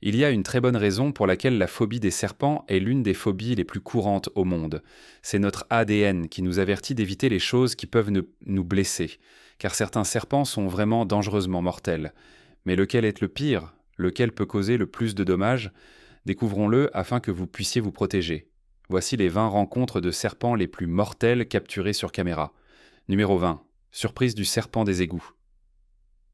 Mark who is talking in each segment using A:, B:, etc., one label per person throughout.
A: Il y a une très bonne raison pour laquelle la phobie des serpents est l'une des phobies les plus courantes au monde. C'est notre ADN qui nous avertit d'éviter les choses qui peuvent nous blesser, car certains serpents sont vraiment dangereusement mortels. Mais lequel est le pire? Lequel peut causer le plus de dommages? Découvrons-le afin que vous puissiez vous protéger. Voici les 20 rencontres de serpents les plus mortelles capturées sur caméra. Numéro 20. Surprise du serpent des égouts.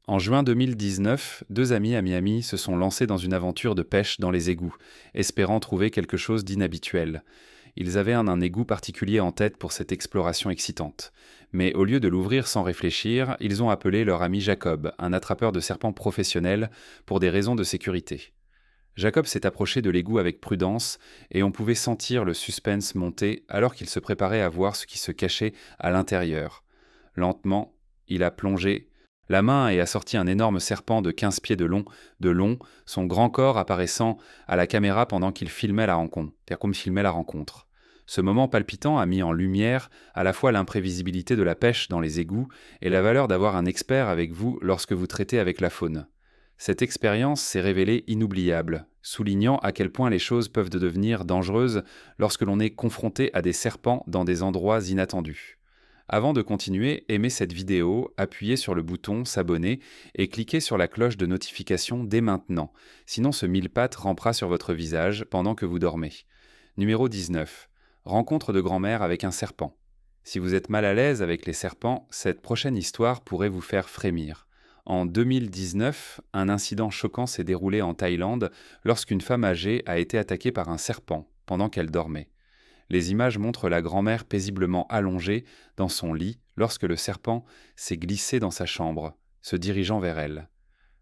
A: En juin 2019, deux amis à Miami se sont lancés dans une aventure de pêche dans les égouts, espérant trouver quelque chose d'inhabituel. Ils avaient un égout particulier en tête pour cette exploration excitante. Mais au lieu de l'ouvrir sans réfléchir, ils ont appelé leur ami Jacob, un attrapeur de serpents professionnel, pour des raisons de sécurité. Jacob s'est approché de l'égout avec prudence, et on pouvait sentir le suspense monter alors qu'il se préparait à voir ce qui se cachait à l'intérieur. Lentement, il a plongé la main et a sorti un énorme serpent de 15 pieds de long, son grand corps apparaissant à la caméra pendant qu'il filmait la rencontre, c'est-à-dire comme filmait la rencontre. Ce moment palpitant a mis en lumière à la fois l'imprévisibilité de la pêche dans les égouts et la valeur d'avoir un expert avec vous lorsque vous traitez avec la faune. Cette expérience s'est révélée inoubliable, soulignant à quel point les choses peuvent devenir dangereuses lorsque l'on est confronté à des serpents dans des endroits inattendus. Avant de continuer, aimez cette vidéo, appuyez sur le bouton s'abonner et cliquez sur la cloche de notification dès maintenant, sinon ce mille-pattes rampera sur votre visage pendant que vous dormez. Numéro 19. Rencontre de grand-mère avec un serpent. Si vous êtes mal à l'aise avec les serpents, cette prochaine histoire pourrait vous faire frémir. En 2019, un incident choquant s'est déroulé en Thaïlande lorsqu'une femme âgée a été attaquée par un serpent pendant qu'elle dormait. Les images montrent la grand-mère paisiblement allongée dans son lit lorsque le serpent s'est glissé dans sa chambre, se dirigeant vers elle.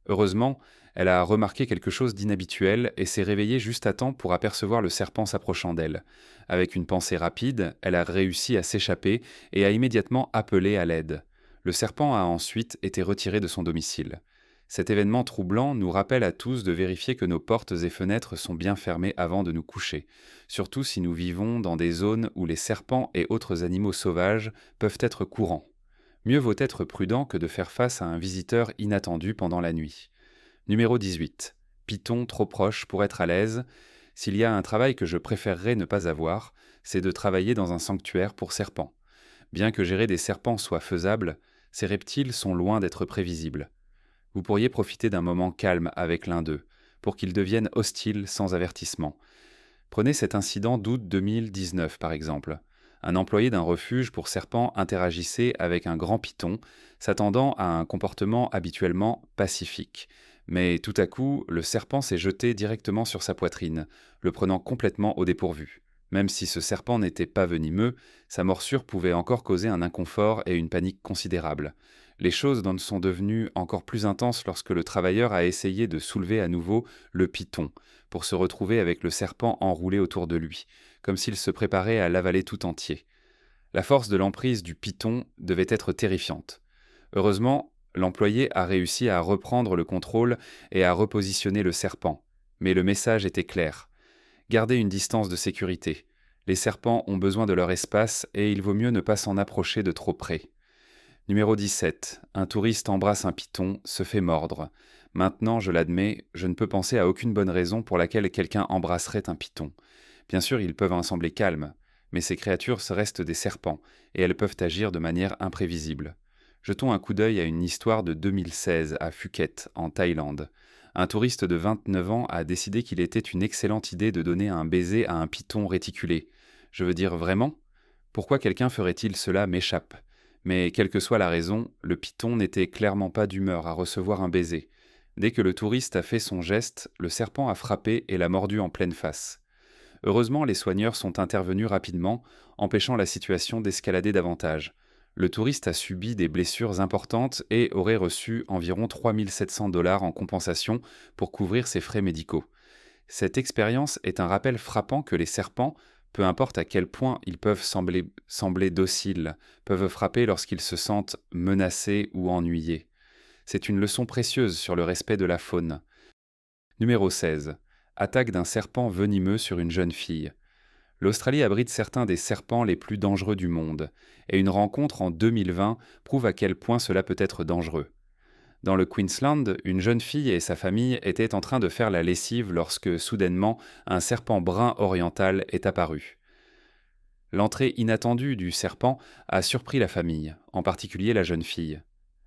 A: Heureusement, elle a remarqué quelque chose d'inhabituel et s'est réveillée juste à temps pour apercevoir le serpent s'approchant d'elle. Avec une pensée rapide, elle a réussi à s'échapper et a immédiatement appelé à l'aide. Le serpent a ensuite été retiré de son domicile. Cet événement troublant nous rappelle à tous de vérifier que nos portes et fenêtres sont bien fermées avant de nous coucher, surtout si nous vivons dans des zones où les serpents et autres animaux sauvages peuvent être courants. Mieux vaut être prudent que de faire face à un visiteur inattendu pendant la nuit. Numéro 18. Python trop proche pour être à l'aise. S'il y a un travail que je préférerais ne pas avoir, c'est de travailler dans un sanctuaire pour serpents. Bien que gérer des serpents soit faisable, ces reptiles sont loin d'être prévisibles. Vous pourriez profiter d'un moment calme avec l'un d'eux, pour qu'ils deviennent hostiles sans avertissement. Prenez cet incident d'août 2019 par exemple. Un employé d'un refuge pour serpents interagissait avec un grand python, s'attendant à un comportement habituellement pacifique. Mais tout à coup, le serpent s'est jeté directement sur sa poitrine, le prenant complètement au dépourvu. Même si ce serpent n'était pas venimeux, sa morsure pouvait encore causer un inconfort et une panique considérable. Les choses sont devenues encore plus intenses lorsque le travailleur a essayé de soulever à nouveau le python, pour se retrouver avec le serpent enroulé autour de lui, comme s'il se préparait à l'avaler tout entier. La force de l'emprise du python devait être terrifiante. Heureusement, l'employé a réussi à reprendre le contrôle et à repositionner le serpent. Mais le message était clair. Gardez une distance de sécurité. Les serpents ont besoin de leur espace et il vaut mieux ne pas s'en approcher de trop près. Numéro 17. Un touriste embrasse un python, se fait mordre. Maintenant, je l'admets, je ne peux penser à aucune bonne raison pour laquelle quelqu'un embrasserait un python. Bien sûr, ils peuvent en sembler calmes, mais ces créatures restent des serpents, et elles peuvent agir de manière imprévisible. Jetons un coup d'œil à une histoire de 2016 à Phuket, en Thaïlande. Un touriste de 29 ans a décidé qu'il était une excellente idée de donner un baiser à un python réticulé. Je veux dire vraiment? Pourquoi quelqu'un ferait-il cela m'échappe? Mais quelle que soit la raison, le python n'était clairement pas d'humeur à recevoir un baiser. Dès que le touriste a fait son geste, le serpent a frappé et l'a mordu en pleine face. Heureusement, les soigneurs sont intervenus rapidement, empêchant la situation d'escalader davantage. Le touriste a subi des blessures importantes et aurait reçu environ 3 700 $ en compensation pour couvrir ses frais médicaux. Cette expérience est un rappel frappant que les serpents, peu importe à quel point ils peuvent sembler dociles, peuvent frapper lorsqu'ils se sentent menacés ou ennuyés. C'est une leçon précieuse sur le respect de la faune. Numéro 16. Attaque d'un serpent venimeux sur une jeune fille. L'Australie abrite certains des serpents les plus dangereux du monde, et une rencontre en 2020 prouve à quel point cela peut être dangereux. Dans le Queensland, une jeune fille et sa famille étaient en train de faire la lessive lorsque, soudainement, un serpent brun oriental est apparu. L'entrée inattendue du serpent a surpris la famille, en particulier la jeune fille.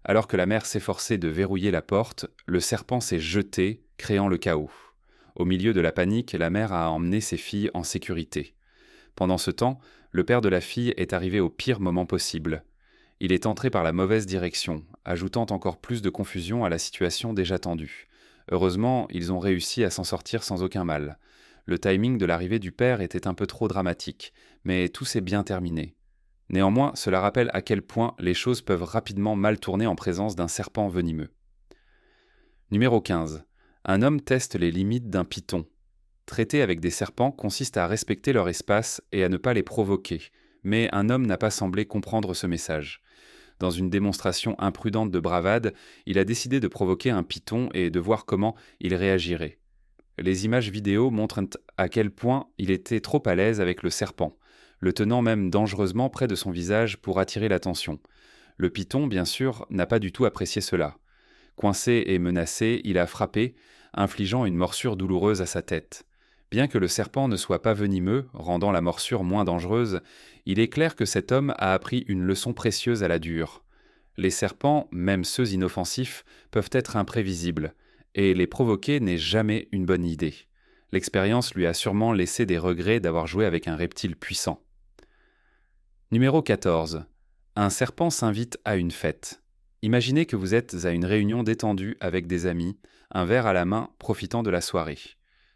A: Alors que la mère s'efforçait de verrouiller la porte, le serpent s'est jeté, créant le chaos. Au milieu de la panique, la mère a emmené ses filles en sécurité. Pendant ce temps, le père de la fille est arrivé au pire moment possible. Il est entré par la mauvaise direction, ajoutant encore plus de confusion à la situation déjà tendue. Heureusement, ils ont réussi à s'en sortir sans aucun mal. Le timing de l'arrivée du père était un peu trop dramatique, mais tout s'est bien terminé. Néanmoins, cela rappelle à quel point les choses peuvent rapidement mal tourner en présence d'un serpent venimeux. Numéro 15. Un homme teste les limites d'un python. Traiter avec des serpents consiste à respecter leur espace et à ne pas les provoquer, mais un homme n'a pas semblé comprendre ce message. Dans une démonstration imprudente de bravade, il a décidé de provoquer un python et de voir comment il réagirait. Les images vidéo montrent à quel point il était trop à l'aise avec le serpent, le tenant même dangereusement près de son visage pour attirer l'attention. Le python, bien sûr, n'a pas du tout apprécié cela. Coincé et menacé, il a frappé, infligeant une morsure douloureuse à sa tête. Bien que le serpent ne soit pas venimeux, rendant la morsure moins dangereuse, il est clair que cet homme a appris une leçon précieuse à la dure. Les serpents, même ceux inoffensifs, peuvent être imprévisibles, et les provoquer n'est jamais une bonne idée. L'expérience lui a sûrement laissé des regrets d'avoir joué avec un reptile puissant. Numéro 14. Un serpent s'invite à une fête. Imaginez que vous êtes à une réunion détendue avec des amis, un verre à la main, profitant de la soirée.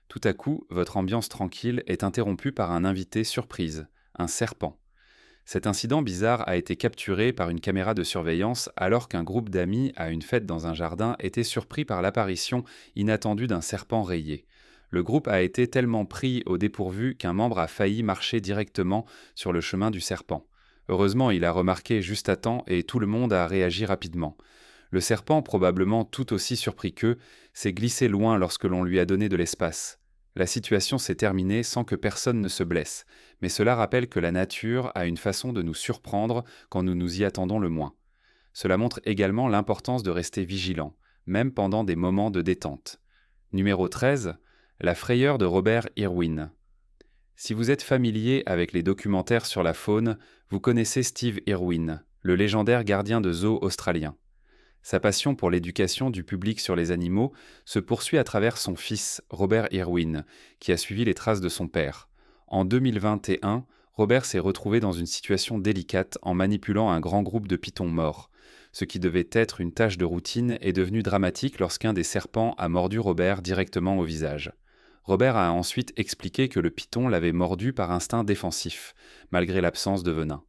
A: Tout à coup, votre ambiance tranquille est interrompue par un invité surprise, un serpent. Cet incident bizarre a été capturé par une caméra de surveillance alors qu'un groupe d'amis à une fête dans un jardin était surpris par l'apparition inattendue d'un serpent rayé. Le groupe a été tellement pris au dépourvu qu'un membre a failli marcher directement sur le chemin du serpent. Heureusement, il a remarqué juste à temps et tout le monde a réagi rapidement. Le serpent, probablement tout aussi surpris qu'eux, s'est glissé loin lorsque l'on lui a donné de l'espace. La situation s'est terminée sans que personne ne se blesse, mais cela rappelle que la nature a une façon de nous surprendre quand nous nous y attendons le moins. Cela montre également l'importance de rester vigilant, même pendant des moments de détente. Numéro 13. La frayeur de Robert Irwin. Si vous êtes familier avec les documentaires sur la faune, vous connaissez Steve Irwin, le légendaire gardien de zoo australien. Sa passion pour l'éducation du public sur les animaux se poursuit à travers son fils, Robert Irwin, qui a suivi les traces de son père. En 2021, Robert s'est retrouvé dans une situation délicate en manipulant un grand groupe de pythons morts. Ce qui devait être une tâche de routine est devenu dramatique lorsqu'un des serpents a mordu Robert directement au visage. Robert a ensuite expliqué que le python l'avait mordu par instinct défensif, malgré l'absence de venin.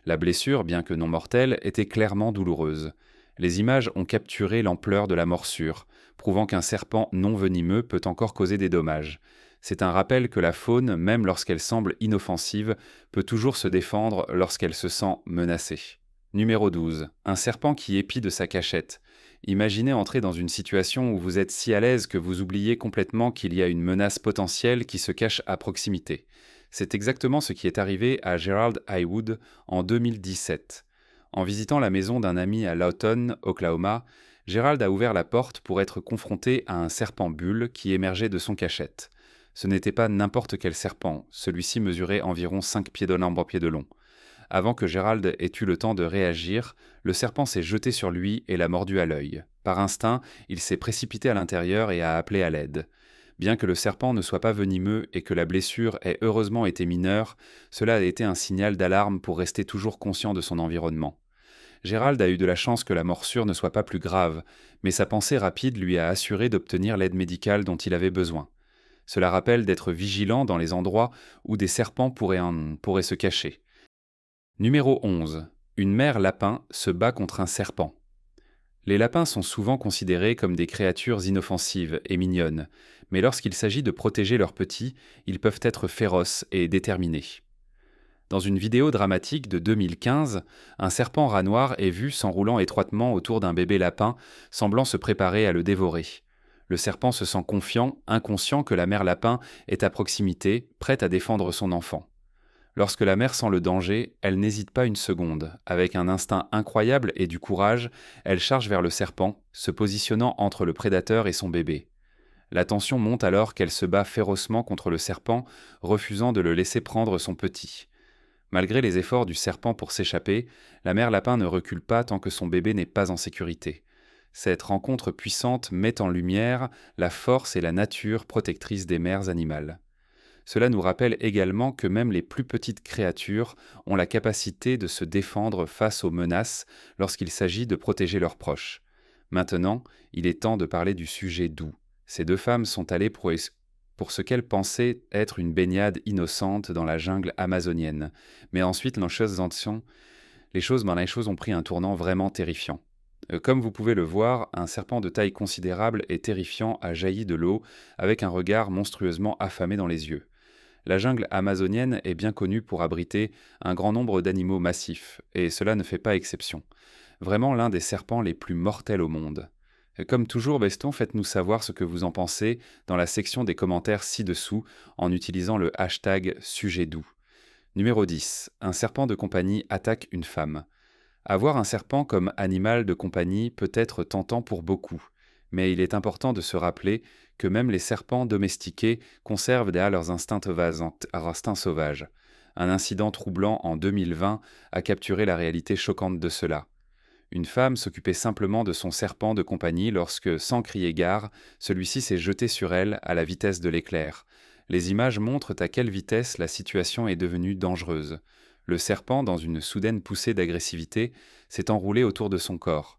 A: La blessure, bien que non mortelle, était clairement douloureuse. Les images ont capturé l'ampleur de la morsure, prouvant qu'un serpent non venimeux peut encore causer des dommages. C'est un rappel que la faune, même lorsqu'elle semble inoffensive, peut toujours se défendre lorsqu'elle se sent menacée. Numéro 12. Un serpent qui épie de sa cachette. Imaginez entrer dans une situation où vous êtes si à l'aise que vous oubliez complètement qu'il y a une menace potentielle qui se cache à proximité. C'est exactement ce qui est arrivé à Gerald Highwood en 2017. En visitant la maison d'un ami à Lawton, Oklahoma, Gerald a ouvert la porte pour être confronté à un serpent bulle qui émergeait de son cachette. Ce n'était pas n'importe quel serpent, celui-ci mesurait environ 5 pieds de l'arbre-pied de long. Avant que Gerald ait eu le temps de réagir, le serpent s'est jeté sur lui et l'a mordu à l'œil. Par instinct, il s'est précipité à l'intérieur et a appelé à l'aide. Bien que le serpent ne soit pas venimeux et que la blessure ait heureusement été mineure, cela a été un signal d'alarme pour rester toujours conscient de son environnement. Gerald a eu de la chance que la morsure ne soit pas plus grave, mais sa pensée rapide lui a assuré d'obtenir l'aide médicale dont il avait besoin. Cela rappelle d'être vigilant dans les endroits où des serpents pourraient se cacher. Numéro 11. Une mère lapin se bat contre un serpent. Les lapins sont souvent considérés comme des créatures inoffensives et mignonnes, mais lorsqu'il s'agit de protéger leurs petits, ils peuvent être féroces et déterminés. Dans une vidéo dramatique de 2015, un serpent rat noir est vu s'enroulant étroitement autour d'un bébé lapin, semblant se préparer à le dévorer. Le serpent se sent confiant, inconscient que la mère lapin est à proximité, prête à défendre son enfant. Lorsque la mère sent le danger, elle n'hésite pas une seconde. Avec un instinct incroyable et du courage, elle charge vers le serpent, se positionnant entre le prédateur et son bébé. La tension monte alors qu'elle se bat férocement contre le serpent, refusant de le laisser prendre son petit. Malgré les efforts du serpent pour s'échapper, la mère lapin ne recule pas tant que son bébé n'est pas en sécurité. Cette rencontre puissante met en lumière la force et la nature protectrice des mères animales. Cela nous rappelle également que même les plus petites créatures ont la capacité de se défendre face aux menaces lorsqu'il s'agit de protéger leurs proches. Maintenant, il est temps de parler du sujet doux. Ces deux femmes sont allées pour ce qu'elles pensaient être une baignade innocente dans la jungle amazonienne. Mais ensuite, les choses ont pris un tournant vraiment terrifiant. Comme vous pouvez le voir, un serpent de taille considérable et terrifiant a jailli de l'eau avec un regard monstrueusement affamé dans les yeux. La jungle amazonienne est bien connue pour abriter un grand nombre d'animaux massifs, et cela ne fait pas exception. Vraiment l'un des serpents les plus mortels au monde. Comme toujours, Beston, faites-nous savoir ce que vous en pensez dans la section des commentaires ci-dessous en utilisant le hashtag sujet doux. Numéro 10. Un serpent de compagnie attaque une femme. Avoir un serpent comme animal de compagnie peut être tentant pour beaucoup, mais il est important de se rappeler que même les serpents domestiqués conservent derrière leurs instincts sauvages. Un incident troublant en 2020 a capturé la réalité choquante de cela. Une femme s'occupait simplement de son serpent de compagnie lorsque, sans crier gare, celui-ci s'est jeté sur elle à la vitesse de l'éclair. Les images montrent à quelle vitesse la situation est devenue dangereuse. Le serpent, dans une soudaine poussée d'agressivité, s'est enroulé autour de son corps.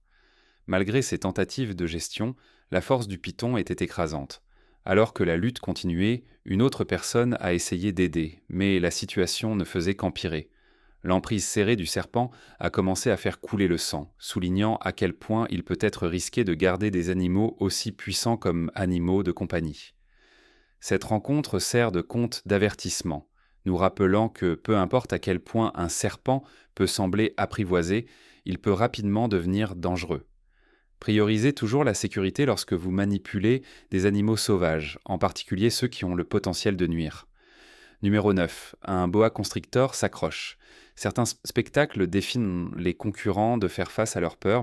A: Malgré ses tentatives de gestion, la force du python était écrasante. Alors que la lutte continuait, une autre personne a essayé d'aider, mais la situation ne faisait qu'empirer. L'emprise serrée du serpent a commencé à faire couler le sang, soulignant à quel point il peut être risqué de garder des animaux aussi puissants comme animaux de compagnie. Cette rencontre sert de conte d'avertissement, nous rappelant que peu importe à quel point un serpent peut sembler apprivoisé, il peut rapidement devenir dangereux. Priorisez toujours la sécurité lorsque vous manipulez des animaux sauvages, en particulier ceux qui ont le potentiel de nuire. Numéro 9. Un boa constrictor s'accroche. Certains spectacles défient les concurrents de faire face à leur peur,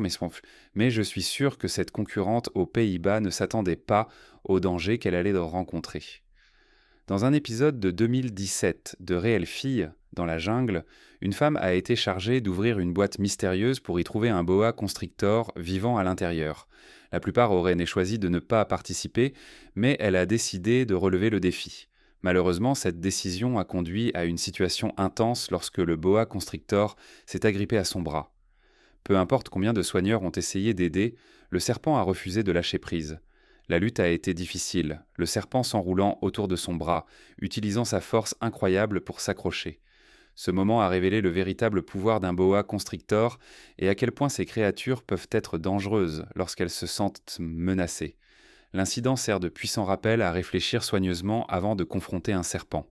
A: mais je suis sûr que cette concurrente aux Pays-Bas ne s'attendait pas au danger qu'elle allait rencontrer. Dans un épisode de 2017 de Réelle Fille, dans la jungle, une femme a été chargée d'ouvrir une boîte mystérieuse pour y trouver un boa constrictor vivant à l'intérieur. La plupart auraient choisi de ne pas participer, mais elle a décidé de relever le défi. Malheureusement, cette décision a conduit à une situation intense lorsque le boa constrictor s'est agrippé à son bras. Peu importe combien de soigneurs ont essayé d'aider, le serpent a refusé de lâcher prise. La lutte a été difficile, le serpent s'enroulant autour de son bras, utilisant sa force incroyable pour s'accrocher. Ce moment a révélé le véritable pouvoir d'un boa constrictor et à quel point ces créatures peuvent être dangereuses lorsqu'elles se sentent menacées. L'incident sert de puissant rappel à réfléchir soigneusement avant de confronter un serpent.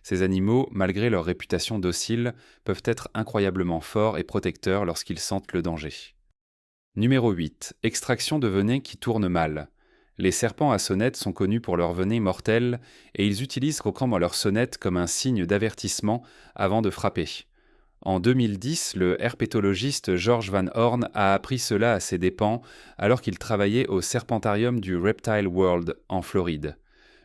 A: Ces animaux, malgré leur réputation docile, peuvent être incroyablement forts et protecteurs lorsqu'ils sentent le danger. Numéro 8. Extraction de venin qui tourne mal. Les serpents à sonnette sont connus pour leur venin mortel et ils utilisent croquant leur sonnette comme un signe d'avertissement avant de frapper. En 2010, le herpétologiste George Van Horn a appris cela à ses dépens alors qu'il travaillait au serpentarium du Reptile World en Floride.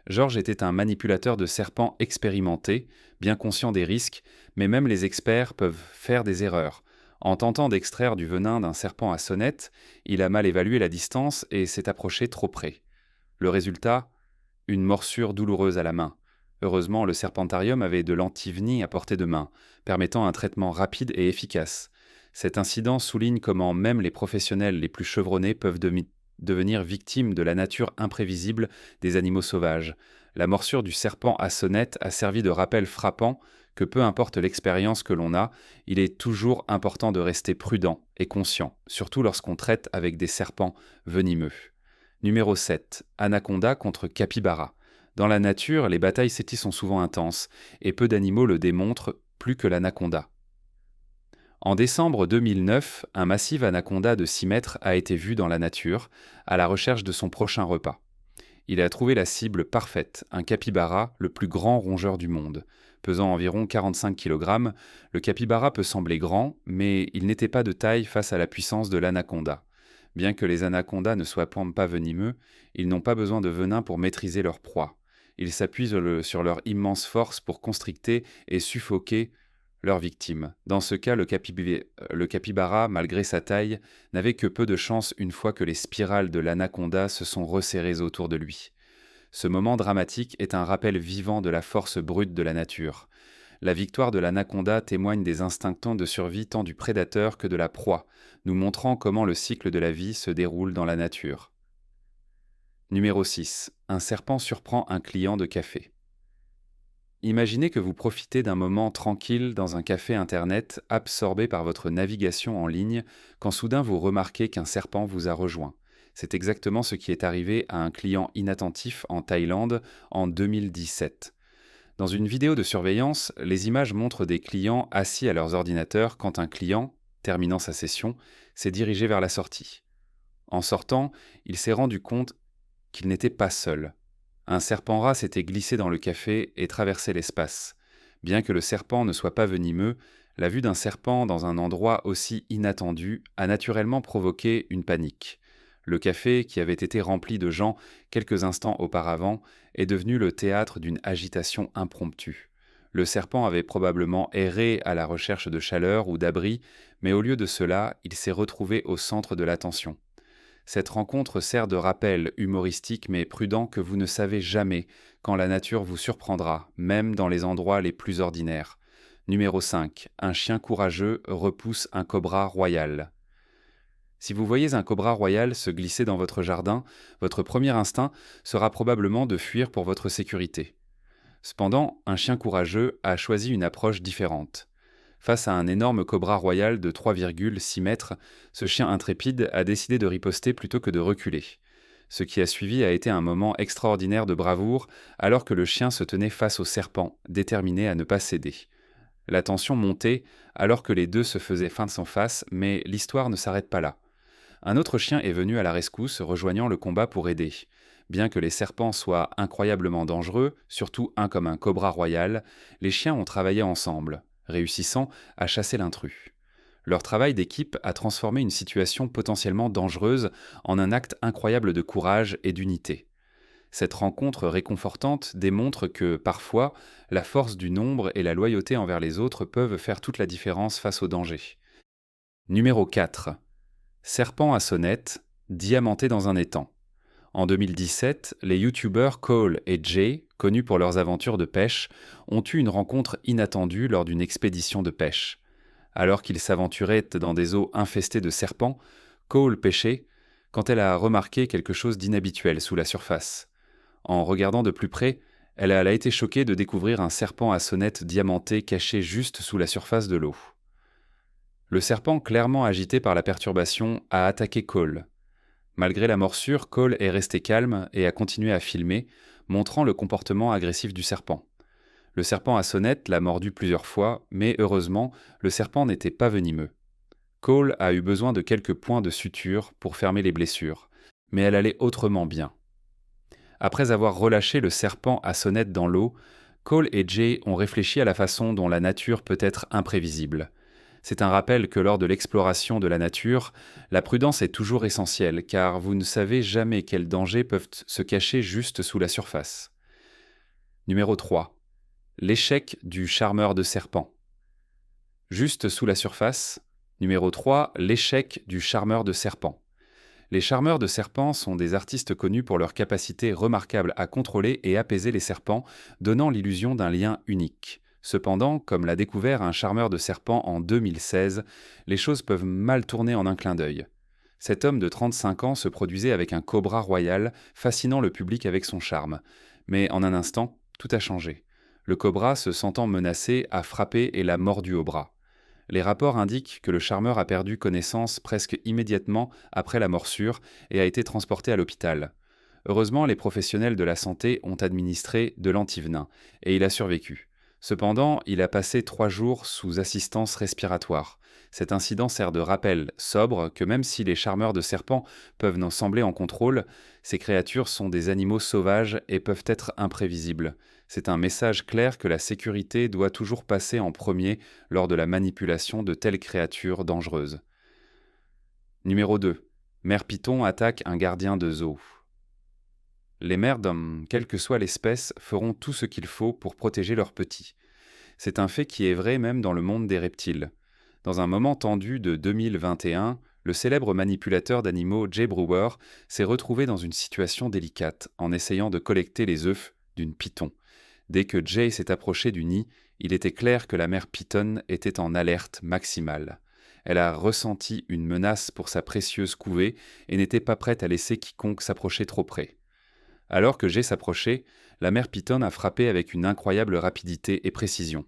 A: George était un manipulateur de serpents expérimenté, bien conscient des risques, mais même les experts peuvent faire des erreurs. En tentant d'extraire du venin d'un serpent à sonnette, il a mal évalué la distance et s'est approché trop près. Le résultat ? Une morsure douloureuse à la main. Heureusement, le serpentarium avait de l'antiveni à portée de main, permettant un traitement rapide et efficace. Cet incident souligne comment même les professionnels les plus chevronnés peuvent devenir victimes de la nature imprévisible des animaux sauvages. La morsure du serpent à sonnette a servi de rappel frappant que peu importe l'expérience que l'on a, il est toujours important de rester prudent et conscient, surtout lorsqu'on traite avec des serpents venimeux. Numéro 7. Anaconda contre capybara. Dans la nature, les batailles cétis sont souvent intenses, et peu d'animaux le démontrent plus que l'anaconda. En décembre 2009, un massif anaconda de 6 mètres a été vu dans la nature, à la recherche de son prochain repas. Il a trouvé la cible parfaite, un capybara, le plus grand rongeur du monde. Pesant environ 45 kg, le capybara peut sembler grand, mais il n'était pas de taille face à la puissance de l'anaconda. Bien que les anacondas ne soient pas venimeux, ils n'ont pas besoin de venin pour maîtriser leur proie. Ils s'appuient sur leur immense force pour constricter et suffoquer leurs victimes. Dans ce cas, le capybara, malgré sa taille, n'avait que peu de chance une fois que les spirales de l'anaconda se sont resserrées autour de lui. Ce moment dramatique est un rappel vivant de la force brute de la nature. La victoire de l'anaconda témoigne des instincts de survie tant du prédateur que de la proie, nous montrant comment le cycle de la vie se déroule dans la nature. Numéro 6. Un serpent surprend un client de café. Imaginez que vous profitez d'un moment tranquille dans un café internet absorbé par votre navigation en ligne quand soudain vous remarquez qu'un serpent vous a rejoint. C'est exactement ce qui est arrivé à un client inattentif en Thaïlande en 2017. Dans une vidéo de surveillance, les images montrent des clients assis à leurs ordinateurs quand un client, terminant sa session, s'est dirigé vers la sortie. En sortant, il s'est rendu compte qu'il n'était pas seul. Un serpent rat s'était glissé dans le café et traversait l'espace. Bien que le serpent ne soit pas venimeux, la vue d'un serpent dans un endroit aussi inattendu a naturellement provoqué une panique. Le café, qui avait été rempli de gens quelques instants auparavant, est devenu le théâtre d'une agitation impromptue. Le serpent avait probablement erré à la recherche de chaleur ou d'abri, mais au lieu de cela, il s'est retrouvé au centre de l'attention. Cette rencontre sert de rappel humoristique mais prudent que vous ne savez jamais quand la nature vous surprendra, même dans les endroits les plus ordinaires. Numéro 5. Un chien courageux repousse un cobra royal. Si vous voyez un cobra royal se glisser dans votre jardin, votre premier instinct sera probablement de fuir pour votre sécurité. Cependant, un chien courageux a choisi une approche différente. Face à un énorme cobra royal de 3,6 mètres, ce chien intrépide a décidé de riposter plutôt que de reculer. Ce qui a suivi a été un moment extraordinaire de bravoure, alors que le chien se tenait face au serpent, déterminé à ne pas céder. La tension montait, alors que les deux se faisaient face en face, mais l'histoire ne s'arrête pas là. Un autre chien est venu à la rescousse, rejoignant le combat pour aider. Bien que les serpents soient incroyablement dangereux, surtout un comme un cobra royal, les chiens ont travaillé ensemble, réussissant à chasser l'intrus. Leur travail d'équipe a transformé une situation potentiellement dangereuse en un acte incroyable de courage et d'unité. Cette rencontre réconfortante démontre que, parfois, la force du nombre et la loyauté envers les autres peuvent faire toute la différence face au danger. Numéro 4. Serpent à sonnette, diamanté dans un étang. En 2017, les youtubeurs Cole et Jay, connus pour leurs aventures de pêche, ont eu une rencontre inattendue lors d'une expédition de pêche. Alors qu'ils s'aventuraient dans des eaux infestées de serpents, Cole pêchait quand elle a remarqué quelque chose d'inhabituel sous la surface. En regardant de plus près, elle a été choquée de découvrir un serpent à sonnette diamanté caché juste sous la surface de l'eau. Le serpent, clairement agité par la perturbation, a attaqué Cole. Malgré la morsure, Cole est resté calme et a continué à filmer, montrant le comportement agressif du serpent. Le serpent à sonnette l'a mordu plusieurs fois, mais heureusement, le serpent n'était pas venimeux. Cole a eu besoin de quelques points de suture pour fermer les blessures, mais elle allait autrement bien. Après avoir relâché le serpent à sonnette dans l'eau, Cole et Jay ont réfléchi à la façon dont la nature peut être imprévisible. C'est un rappel que lors de l'exploration de la nature, la prudence est toujours essentielle, car vous ne savez jamais quels dangers peuvent se cacher juste sous la surface. Numéro 3. L'échec du charmeur de serpent. Juste sous la surface. Numéro 3. L'échec du charmeur de serpent. Les charmeurs de serpents sont des artistes connus pour leur capacité remarquable à contrôler et apaiser les serpents, donnant l'illusion d'un lien unique. Cependant, comme l'a découvert un charmeur de serpents en 2016, les choses peuvent mal tourner en un clin d'œil. Cet homme de 35 ans se produisait avec un cobra royal, fascinant le public avec son charme. Mais en un instant, tout a changé. Le cobra, se sentant menacé, a frappé et l'a mordu au bras. Les rapports indiquent que le charmeur a perdu connaissance presque immédiatement après la morsure et a été transporté à l'hôpital. Heureusement, les professionnels de la santé ont administré de l'antivenin et il a survécu. Cependant, il a passé 3 jours sous assistance respiratoire. Cet incident sert de rappel sobre que même si les charmeurs de serpents peuvent nous sembler en contrôle, ces créatures sont des animaux sauvages et peuvent être imprévisibles. C'est un message clair que la sécurité doit toujours passer en premier lors de la manipulation de telles créatures dangereuses. Numéro 2. Mère Python attaque un gardien de zoo. Les mères d'hommes, quelle que soit l'espèce, feront tout ce qu'il faut pour protéger leurs petits. C'est un fait qui est vrai même dans le monde des reptiles. Dans un moment tendu de 2021, le célèbre manipulateur d'animaux Jay Brewer s'est retrouvé dans une situation délicate en essayant de collecter les œufs d'une python. Dès que Jay s'est approché du nid, il était clair que la mère python était en alerte maximale. Elle a ressenti une menace pour sa précieuse couvée et n'était pas prête à laisser quiconque s'approcher trop près. Alors que Jay s'approchait, la mère python a frappé avec une incroyable rapidité et précision.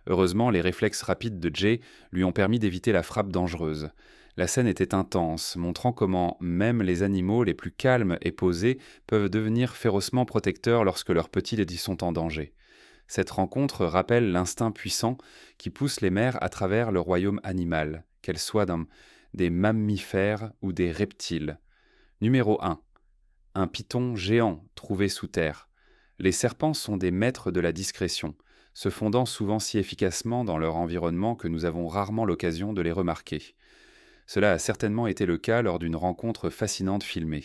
A: Heureusement, les réflexes rapides de Jay lui ont permis d'éviter la frappe dangereuse. La scène était intense, montrant comment même les animaux les plus calmes et posés peuvent devenir férocement protecteurs lorsque leurs petits y sont en danger. Cette rencontre rappelle l'instinct puissant qui pousse les mères à travers le royaume animal, qu'elles soient des mammifères ou des reptiles. Numéro 1. Un python géant trouvé sous terre. Les serpents sont des maîtres de la discrétion, se fondant souvent si efficacement dans leur environnement que nous avons rarement l'occasion de les remarquer. Cela a certainement été le cas lors d'une rencontre fascinante filmée.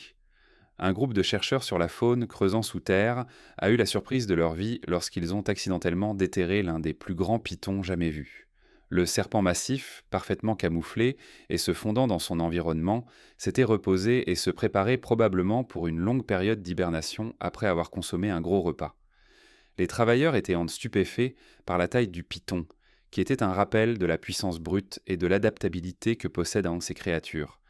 A: Un groupe de chercheurs sur la faune creusant sous terre a eu la surprise de leur vie lorsqu'ils ont accidentellement déterré l'un des plus grands pythons jamais vus. Le serpent massif, parfaitement camouflé et se fondant dans son environnement, s'était reposé et se préparait probablement pour une longue période d'hibernation après avoir consommé un gros repas. Les travailleurs étaient stupéfaits par la taille du python, qui était un rappel de la puissance brute et de l'adaptabilité que possèdent ces créatures.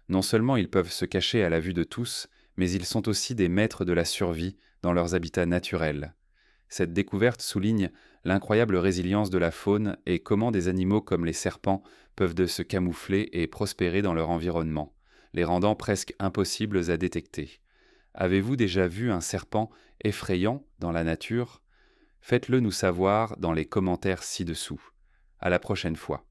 A: Non seulement ils peuvent se cacher à la vue de tous, mais ils sont aussi des maîtres de la survie dans leurs habitats naturels. Cette découverte souligne l'incroyable résilience de la faune et comment des animaux comme les serpents peuvent se camoufler et prospérer dans leur environnement, les rendant presque impossibles à détecter. Avez-vous déjà vu un serpent effrayant dans la nature ? Faites-le nous savoir dans les commentaires ci-dessous. À la prochaine fois.